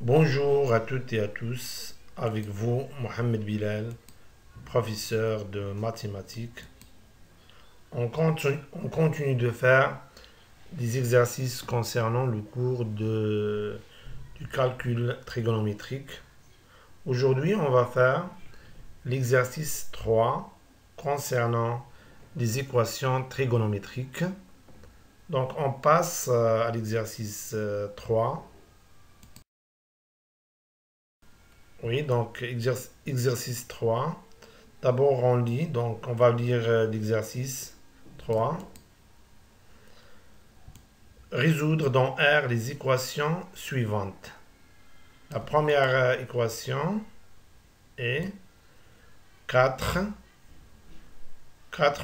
Bonjour à toutes et à tous, avec vous Mohamed Bilal, professeur de mathématiques. On continue de faire des exercices concernant le cours du calcul trigonométrique. Aujourd'hui, on va faire l'exercice 3 concernant les équations trigonométriques. Donc, on passe à l'exercice 3. Oui, donc exercice 3. D'abord, on lit, donc on va lire l'exercice 3. Résoudre dans R les équations suivantes. La première équation est 4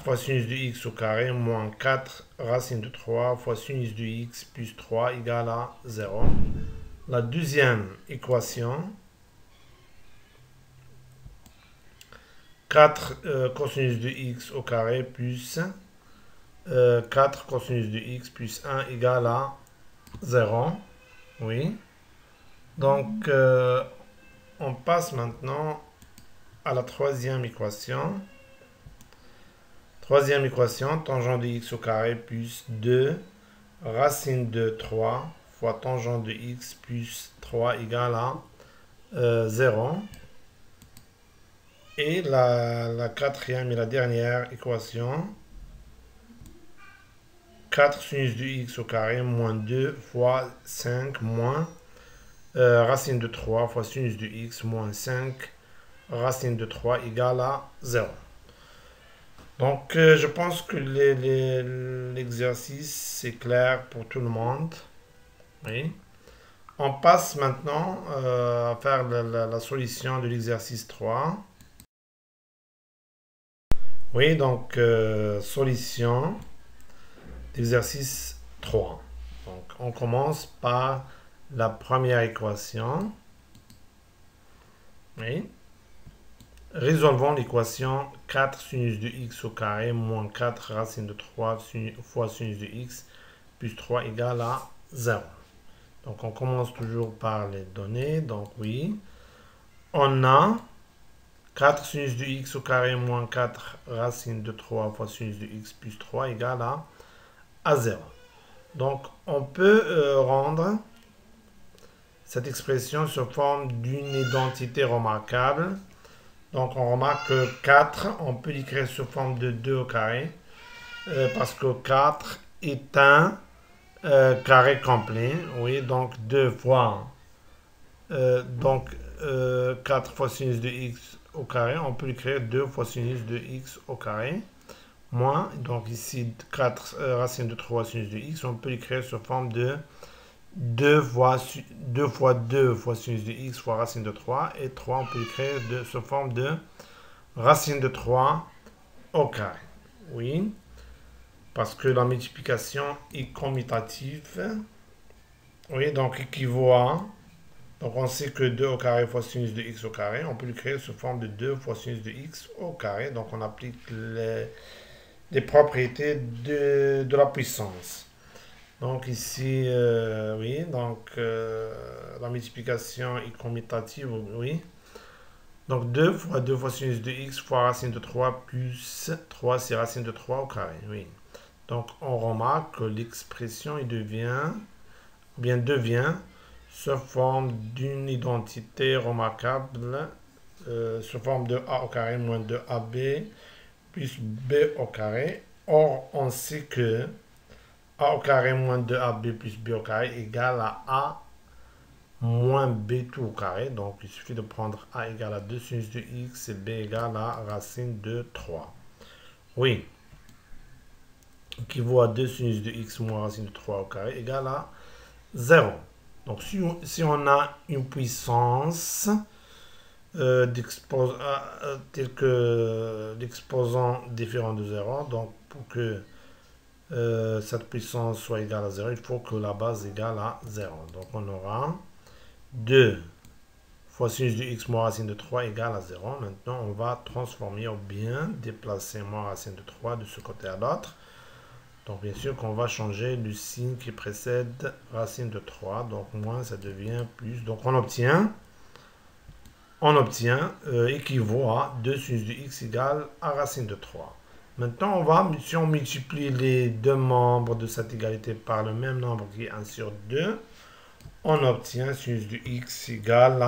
fois sinus de x au carré moins 4 racine de 3 fois sinus de x plus 3 égale à 0. La deuxième équation, 4 cosinus de x au carré plus 4 cosinus de x plus 1 égale à 0. Oui. Donc, on passe maintenant à la troisième équation. Troisième équation, tangent de x au carré plus 2 racine de 3 fois tangent de x plus 3 égale à 0. Et la quatrième et la dernière équation, 4 sinus de x au carré moins 2 fois 5 moins racine de 3 fois sinus de x moins 5 racine de 3 égale à 0. Donc, je pense que l'exercice est clair pour tout le monde. Oui. On passe maintenant à faire la solution de l'exercice 3. Oui, donc, solution d'exercice 3. Donc, on commence par la première équation. Oui. Résolvons l'équation 4 sinus de x au carré moins 4 racine de 3 fois sinus de x plus 3 égale à 0. Donc on commence toujours par les données. Donc oui, on a 4 sinus de x au carré moins 4 racine de 3 fois sinus de x plus 3 égale à 0. Donc on peut rendre cette expression sous forme d'une identité remarquable. Donc on remarque que 4, on peut l'écrire sous forme de 2 au carré, parce que 4 est un carré complet. Oui, donc 2 fois, 4 fois sinus de x au carré, on peut l'écrire 2 fois sinus de x au carré. Moins, donc ici 4 racine de 3 sinus de x, on peut l'écrire sous forme de 2 fois 2 fois sinus de x fois racine de 3. Et 3, on peut l'écrire sous forme de racine de 3 au carré. Oui, parce que la multiplication est commutative. Oui, donc équivaut à... Donc on sait que 2 au carré fois sinus de x au carré, on peut l'écrire sous forme de 2 fois sinus de x au carré. Donc on applique les propriétés de la puissance. Donc ici, oui, donc la multiplication est commutative, oui. Donc 2 fois sinus de x fois racine de 3 plus 3, c'est racine de 3 au carré, oui. Donc on remarque que l'expression devient sous forme d'une identité remarquable, sous forme de a au carré moins 2ab plus b au carré. Or, on sait que a au carré moins 2ab plus b au carré égale à a moins b tout au carré. Donc, il suffit de prendre a égale à 2 sinus de x et b égale à racine de 3. Oui. Qui vaut à 2 sinus de x moins racine de 3 au carré égale à 0. Donc, si on a une puissance tel que l'exposant différent de 0, donc pour que cette puissance soit égale à 0, il faut que la base égale à 0. Donc, on aura 2 fois sinus de x moins racine de 3 égale à 0. Maintenant, on va transformer ou bien déplacer moins racine de 3 de ce côté à l'autre. Donc bien sûr qu'on va changer le signe qui précède racine de 3. Donc moins ça devient plus. Donc on obtient équivaut à 2 sinus de x égale à racine de 3. Maintenant, si on multiplie les deux membres de cette égalité par le même nombre qui est 1 sur 2, on obtient sinus de x égale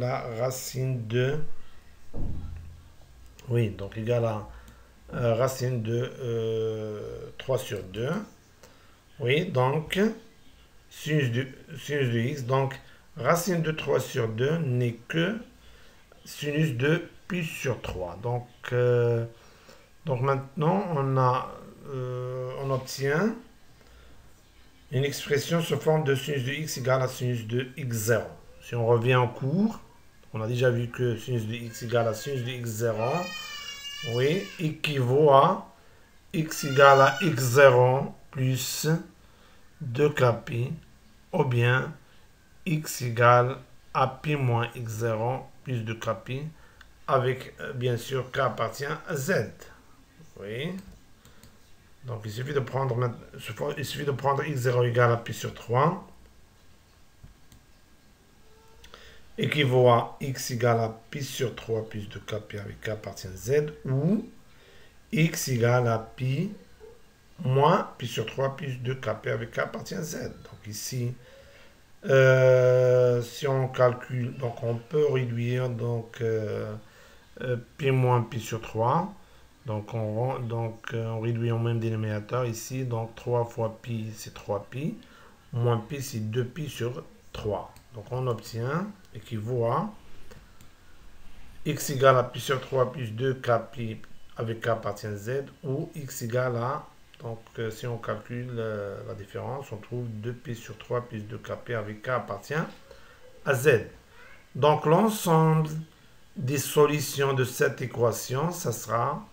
à racine de... Oui, donc égale à racine de 3 sur 2. Oui, donc sinus de x, donc racine de 3 sur 2 n'est que sinus de pi sur 3. Donc maintenant, on obtient une expression sous forme de sinus de x égale à sinus de x0. Si on revient en cours, on a déjà vu que sinus de x égale à sinus de x0, oui, équivaut à x égale à x0 plus 2kπ, ou bien x égale à pi moins x0 plus 2kπ, avec bien sûr k appartient à z. Oui. Donc il suffit de prendre x0 égale à pi sur 3, équivaut à x égale à pi sur 3 plus 2kπ avec k appartient à z, ou x égale à pi moins pi sur 3 plus 2kπ avec k appartient à z. Donc ici, si on calcule, donc on peut réduire donc pi moins pi sur 3. Donc on réduit au même dénominateur ici. Donc 3 fois pi, c'est 3pi. Moins pi, c'est 2pi sur 3. Donc on obtient, équivaut à x égale à pi sur 3 plus 2kπ avec k appartient à z, ou x égale à, donc si on calcule la différence, on trouve 2pi sur 3 plus 2kπ avec k appartient à z. Donc l'ensemble des solutions de cette équation, ça sera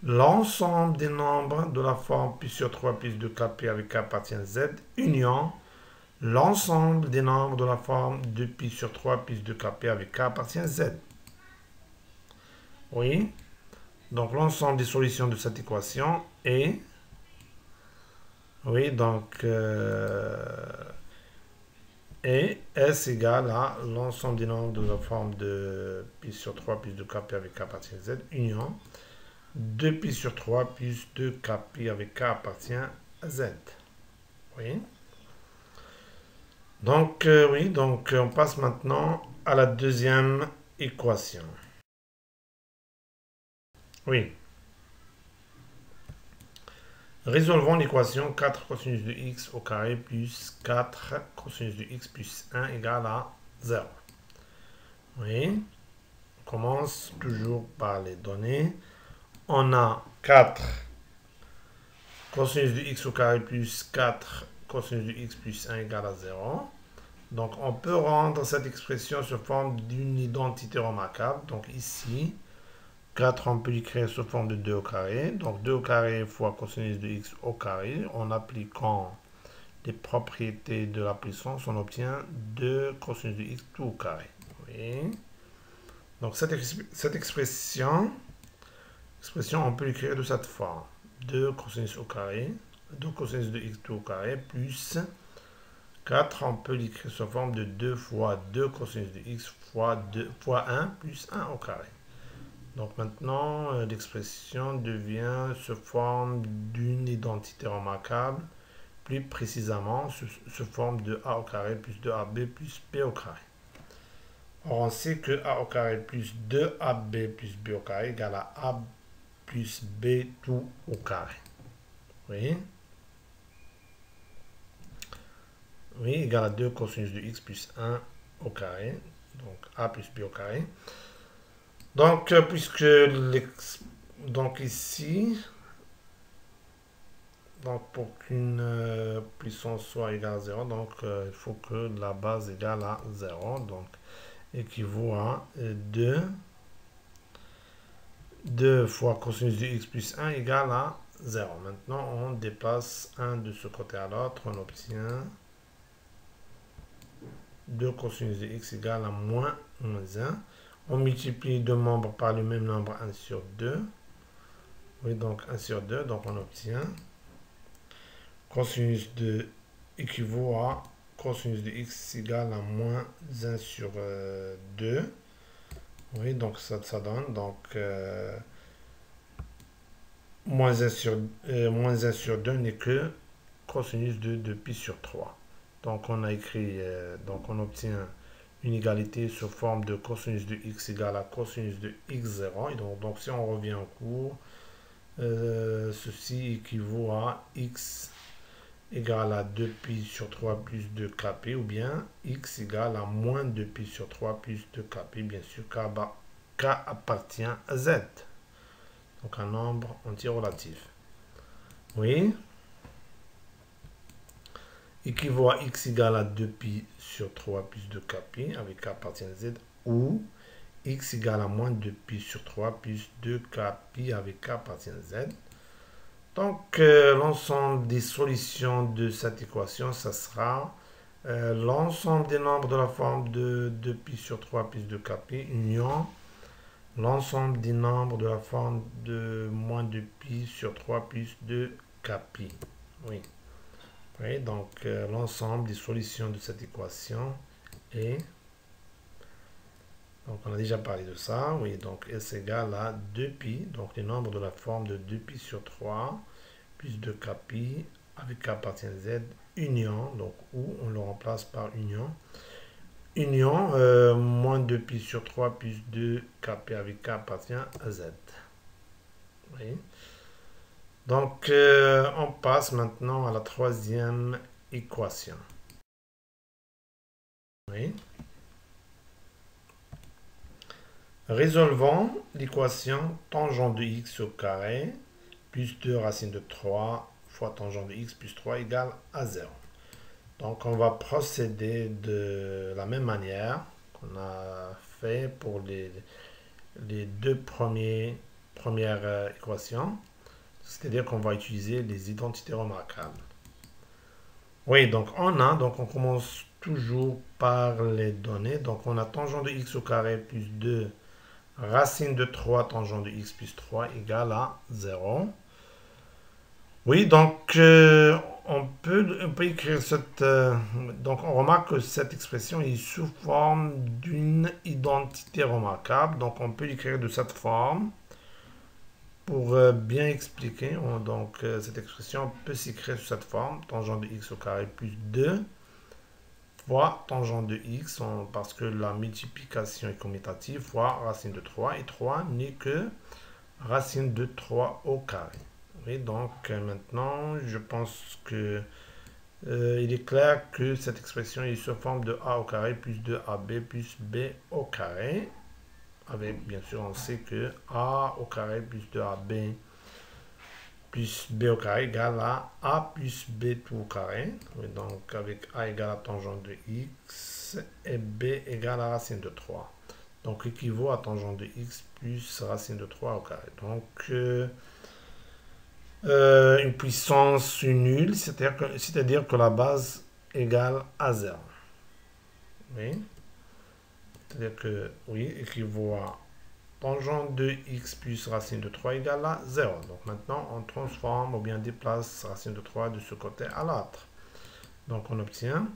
l'ensemble des nombres de la forme pi sur 3 plus 2kπ avec k appartient à z, union l'ensemble des nombres de la forme de pi sur 3 plus 2kπ avec k appartient à z. Oui. Donc l'ensemble des solutions de cette équation est... Oui, donc... et S égale à l'ensemble des nombres de la forme de pi sur 3 plus 2kπ avec k appartient à z, union 2pi sur 3 plus 2kπ avec k appartient à z. Oui. Donc, oui, donc on passe maintenant à la deuxième équation. Oui. Résolvons l'équation 4 cosinus de x au carré plus 4 cosinus de x plus 1 égale à 0. Oui. On commence toujours par les données. On a 4 cosinus de x au carré plus 4 cosinus de x plus 1 égale à 0. Donc, on peut rendre cette expression sous forme d'une identité remarquable. Donc, ici, 4, on peut l'écrire sous forme de 2 au carré. Donc, 2 au carré fois cosinus de x au carré. En appliquant les propriétés de la puissance, on obtient 2 cosinus de x tout au carré. Oui. Donc, cette expression, on peut l'écrire de cette forme. 2 cosinus au carré, 2 cosinus de x tout au carré, plus 4, on peut l'écrire sous forme de 2 fois 2 cosinus de x fois 1 plus 1 au carré. Donc maintenant, l'expression devient sous forme d'une identité remarquable, plus précisément sous forme de a au carré plus 2ab plus b au carré. Or, on sait que a au carré plus 2ab plus b au carré égale à a plus b tout au carré. Oui. Oui, égale à 2 cosinus de x plus 1 au carré. Donc a plus b au carré. Donc, donc ici, donc pour qu'une puissance soit égale à 0, donc il faut que la base égale à 0. Donc, équivaut à 2 fois cosinus de x plus 1 égale à 0. Maintenant, on déplace 1 de ce côté à l'autre, on obtient 2 cosinus de x égale à moins 1. On multiplie deux membres par le même nombre 1 sur 2. Oui, donc 1 sur 2, donc on obtient cosinus de équivaut à cosinus de x égale à moins 1 sur 2. Oui, donc ça donne donc moins 1 sur 2 n'est que cosinus de 2pi sur 3. Donc on a écrit, donc on obtient une égalité sous forme de cosinus de x égale à cosinus de x0. Et donc si on revient au cours, ceci équivaut à x égale à 2pi sur 3 plus 2kp, ou bien x égale à moins 2pi sur 3 plus 2kp, bien sûr, k appartient à z. Donc un nombre entier relatif. Oui. Équivaut à x égale à 2pi sur 3 plus 2kp, avec k appartient à z, ou x égale à moins 2pi sur 3 plus 2kp, avec k appartient à z. Donc, l'ensemble des solutions de cette équation, ça sera l'ensemble des nombres de la forme de 2pi sur 3 plus 2kp, union l'ensemble des nombres de la forme de moins 2pi sur 3 plus 2kp. Oui. Oui, donc l'ensemble des solutions de cette équation est... Donc, on a déjà parlé de ça. Oui, donc S égale à 2pi, donc les nombres de la forme de 2pi sur 3 plus 2kp avec k appartient à z, union, donc où on le remplace par union. Union, moins 2pi sur 3 plus 2kp avec k appartient à z. Oui. Donc, on passe maintenant à la troisième équation. Oui. Résolvons l'équation tangent de x au carré plus 2 racine de 3 fois tangent de x plus 3 égale à 0. Donc on va procéder de la même manière qu'on a fait pour les deux premières équations. C'est-à-dire qu'on va utiliser les identités remarquables. Oui, donc on commence toujours par les données. Donc on a tangent de x au carré plus 2 racine de 3 tangent de x plus 3 égale à 0. Oui, donc on peut écrire cette... donc on remarque que cette expression est sous forme d'une identité remarquable. Donc on peut l'écrire de cette forme. Pour bien expliquer, donc cette expression peut s'écrire sous cette forme, tangent de x au carré plus 2 fois tangent de x, parce que la multiplication est commutative, fois racine de 3, et 3 n'est que racine de 3 au carré. Oui, donc maintenant, je pense que il est clair que cette expression est sous forme de a au carré plus 2ab plus b au carré. Avec, bien sûr, on sait que a au carré plus 2ab plus b au carré égale à a plus b tout au carré. Oui, donc avec a égale à tangent de x et b égale à racine de 3. Donc équivaut à tangent de x plus racine de 3 au carré. Donc une puissance nulle, c'est-à-dire que la base égale à 0. Oui. C'est-à-dire que, oui, équivaut à tangent de x plus racine de 3 égale à 0. Donc maintenant, on transforme ou bien déplace racine de 3 de ce côté à l'autre. Donc on obtient,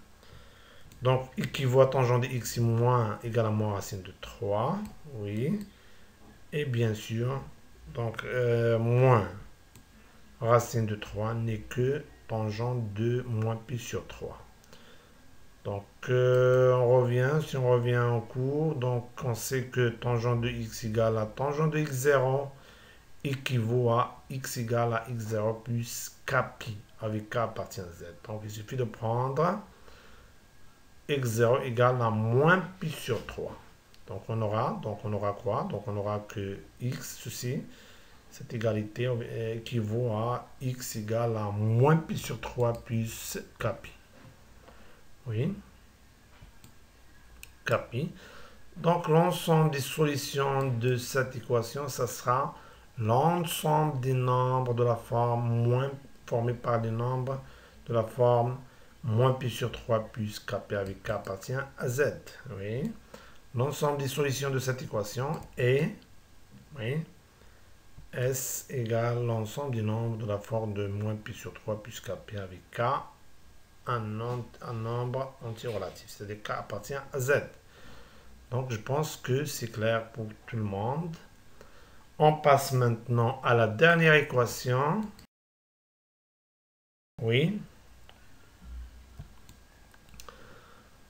donc équivaut à tangent de x moins égale à moins racine de 3. Oui. Et bien sûr, donc moins racine de 3 n'est que tangent de moins pi sur 3. Donc, si on revient en cours, donc on sait que tangent de x égale à tangent de x0 équivaut à x égale à x0 plus kpi, avec k appartient à z. Donc, il suffit de prendre x0 égale à moins pi sur 3. Donc, on aura quoi? Donc, on aura que x, ceci, cette égalité équivaut à x égale à moins pi sur 3 plus kpi. Oui. Kpi. Donc, l'ensemble des solutions de cette équation, ça sera l'ensemble des nombres de la forme moins formés par des nombres de la forme moins pi sur 3 plus kp avec k appartient à z. Oui. L'ensemble des solutions de cette équation est, oui, S égale l'ensemble des nombres de la forme de moins pi sur 3 plus kp avec k, un nombre entier relatif, c'est-à-dire k appartient à z. Donc je pense que c'est clair pour tout le monde. On passe maintenant à la dernière équation. Oui.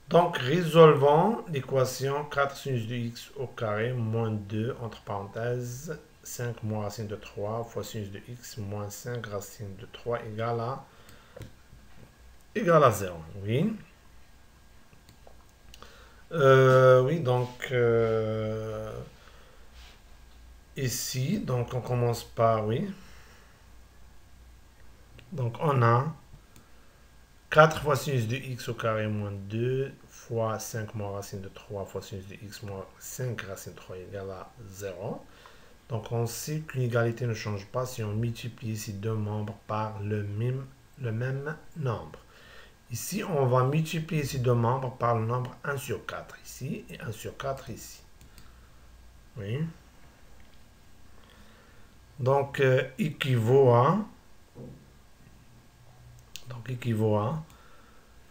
Donc résolvons l'équation 4 sinus de x au carré moins 2 entre parenthèses 5 moins racine de 3 fois sinus de x moins 5 racine de 3 égale à 0. Oui. Oui, donc ici, donc on commence par, oui. Donc on a 4 fois sinus de x au carré moins 2 fois 5 moins racine de 3 fois sinus de x moins 5 racine de 3 égale à 0. Donc on sait qu'une égalité ne change pas si on multiplie ces deux membres par le même nombre. Ici, on va multiplier ces deux membres par le nombre 1 sur 4 ici et 1 sur 4 ici. Oui. Donc, équivaut à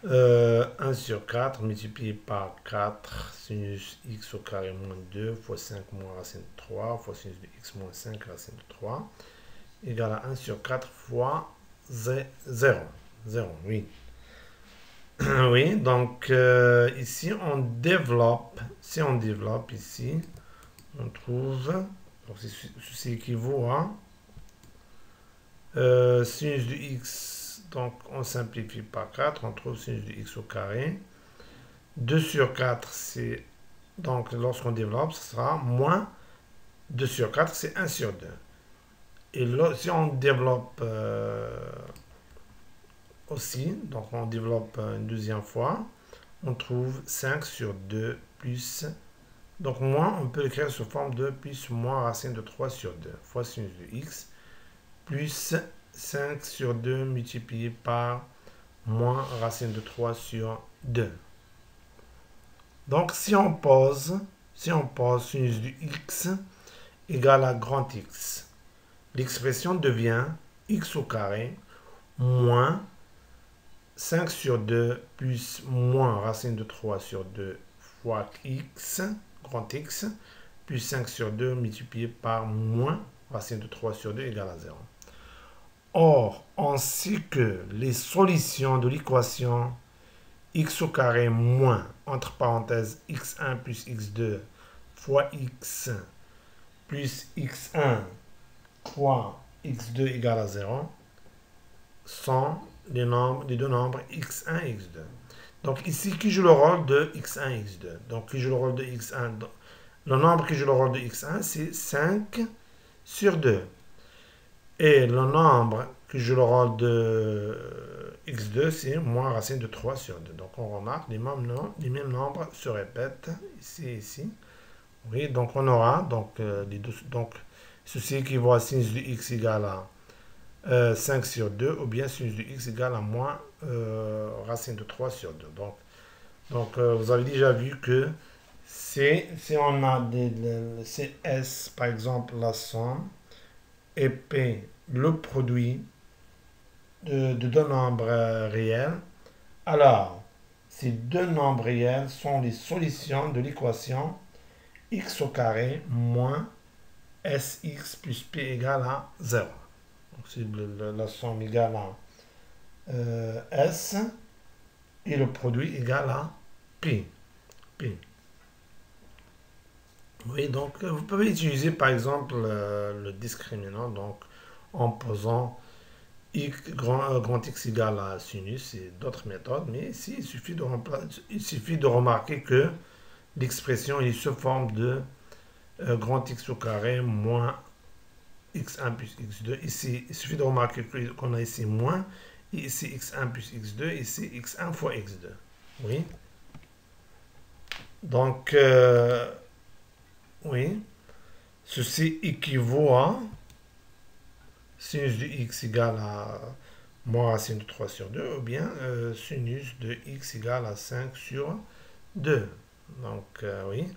1 sur 4 multiplié par 4 sinus x au carré moins 2 fois 5 moins racine de 3 fois sinus de x moins 5 racine de 3 égale à 1 sur 4 fois 0. 0, oui. Oui, donc ici on développe, si on développe ici, on trouve, donc ceci équivaut à sinus de x, donc on simplifie par 4, on trouve sinus de x au carré. 2 sur 4, c'est, donc lorsqu'on développe, ce sera moins 2 sur 4, c'est 1 sur 2. Et là, si on développe aussi, donc on développe une deuxième fois, on trouve 5 sur 2 plus, donc moins, on peut écrire sous forme de plus moins racine de 3 sur 2 fois sinus de x, plus 5 sur 2 multiplié par moins racine de 3 sur 2. Donc si on pose sinus de x égale à grand X, l'expression devient x au carré moins 5 sur 2 plus moins racine de 3 sur 2 fois x, grand X, plus 5 sur 2 multiplié par moins racine de 3 sur 2 égale à 0. Or, on sait que les solutions de l'équation x au carré moins, entre parenthèses, x1 plus x2 fois x plus x1 fois x2 égale à 0 sont les deux nombres x1 et x2. Donc ici, qui joue le rôle de x1 et x2? Donc qui joue le rôle de x1? Le nombre qui joue le rôle de x1, c'est 5 sur 2. Et le nombre qui joue le rôle de x2, c'est moins racine de 3 sur 2. Donc on remarque, les mêmes nombres se répètent ici et ici. Oui, donc on aura, donc ceci équivaut à sinus de x égale à 5 sur 2, ou bien sinus de x égale à moins racine de 3 sur 2. Donc vous avez déjà vu que si on a c'est S, par exemple, la somme, et P, le produit de deux nombres réels, alors ces deux nombres réels sont les solutions de l'équation x au carré moins sx plus p égale à 0. Donc c'est la somme égale à s et le produit égal à p. Oui, donc vous pouvez utiliser par exemple le discriminant, donc en posant grand X égale à sinus et d'autres méthodes, mais ici il suffit de remarquer que l'expression est sous forme de grand X au carré moins x1 plus x2. Ici, il suffit de remarquer qu'on a ici moins, et ici x1 plus x2, ici x1 fois x2. Oui. Donc, oui, ceci équivaut à sinus de x égale à moins racine de 3 sur 2, ou bien sinus de x égale à 5 sur 2. Donc, oui.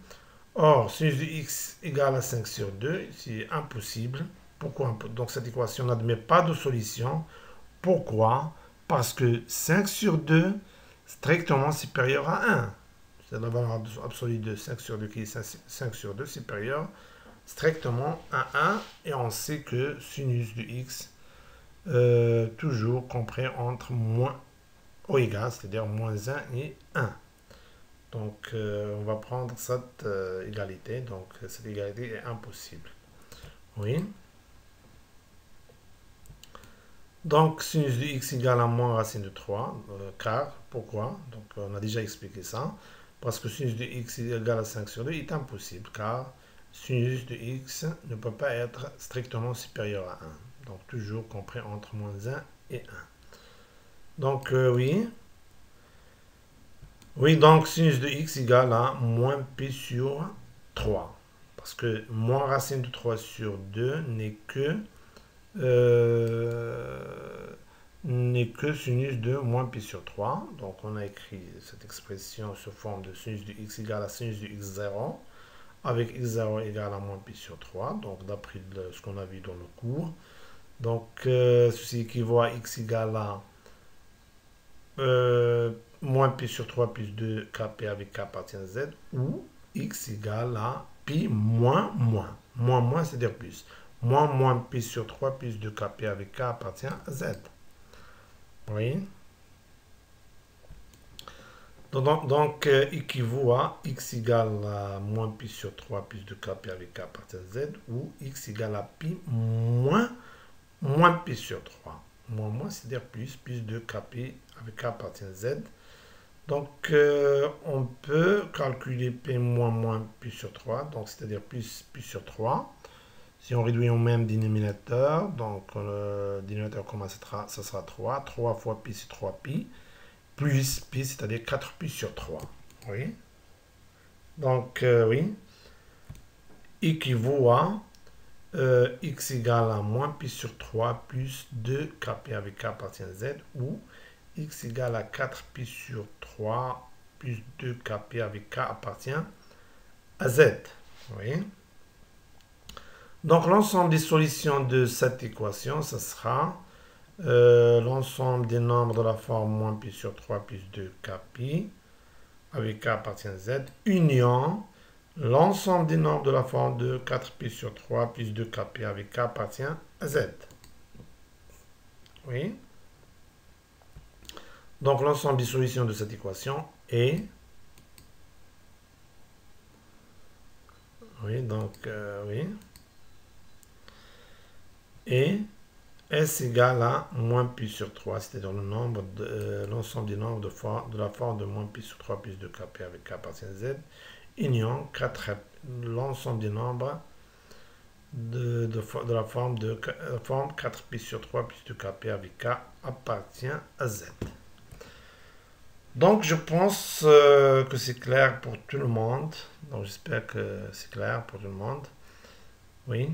Or, sinus de x égale à 5 sur 2, c'est impossible Pourquoi? Donc cette équation n'admet pas de solution. Pourquoi? Parce que 5 sur 2 strictement supérieur à 1. C'est la valeur absolue de 5 sur 2 qui est 5 sur 2 supérieur strictement à 1. Et on sait que sinus de x toujours compris entre moins ou égal, c'est-à-dire moins 1 et 1. Donc on va prendre cette égalité. Donc cette égalité est impossible. Oui. Donc, sinus de x égale à moins racine de 3, car, pourquoi? Donc, on a déjà expliqué ça. Parce que sinus de x égale à 5 sur 2 est impossible, car sinus de x ne peut pas être strictement supérieur à 1. Donc, toujours compris entre moins 1 et 1. Donc, oui. Oui, donc, sinus de x égale à moins pi sur 3. Parce que moins racine de 3 sur 2 n'est que sinus de moins pi sur 3. Donc on a écrit cette expression sous forme de sinus de x égale à sinus de x0, avec x0 égale à moins pi sur 3, donc d'après ce qu'on a vu dans le cours. Donc ceci équivaut à x égale à moins pi sur 3 plus 2 kp avec k appartient à z, ou x égale à pi moins moins. Moins, c'est-à-dire plus. Moins pi sur 3 plus 2 kp avec k appartient à z. Oui. Donc équivaut à x égale à moins pi sur 3 plus 2 kp avec k appartient à z, ou x égale à pi moins pi sur 3. Moins, c'est-à-dire plus 2 kp avec k appartient à z. Donc on peut calculer p moins pi sur 3, donc c'est-à-dire plus pi sur 3. Si on réduit au même dénominateur, donc le dénominateur commun, ça sera 3. 3 fois pi, c'est 3pi. Plus pi, c'est-à-dire 4pi sur 3. Oui. Donc, oui. Équivaut à x égale à moins pi sur 3 plus 2 kp avec k appartient à z, ou x égale à 4pi sur 3 plus 2 kp avec k appartient à z. Oui. Donc, l'ensemble des solutions de cette équation, ce sera l'ensemble des nombres de la forme moins pi sur 3 plus 2 kpi avec k appartient à z, union l'ensemble des nombres de la forme de 4pi sur 3 plus 2 kp avec k appartient à z. Oui. Donc, l'ensemble des solutions de cette équation est... Oui, donc, oui... Et S égale à moins pi sur 3, c'est-à-dire l'ensemble des nombres de la forme de moins pi sur 3 plus 2 kp avec k appartient à z, union l'ensemble des nombres de la forme 4pi sur 3 plus 2 kp avec k appartient à z. Donc je pense que c'est clair pour tout le monde. Donc j'espère que c'est clair pour tout le monde. Oui.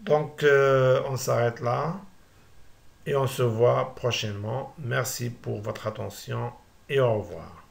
Donc, on s'arrête là et on se voit prochainement. Merci pour votre attention et au revoir.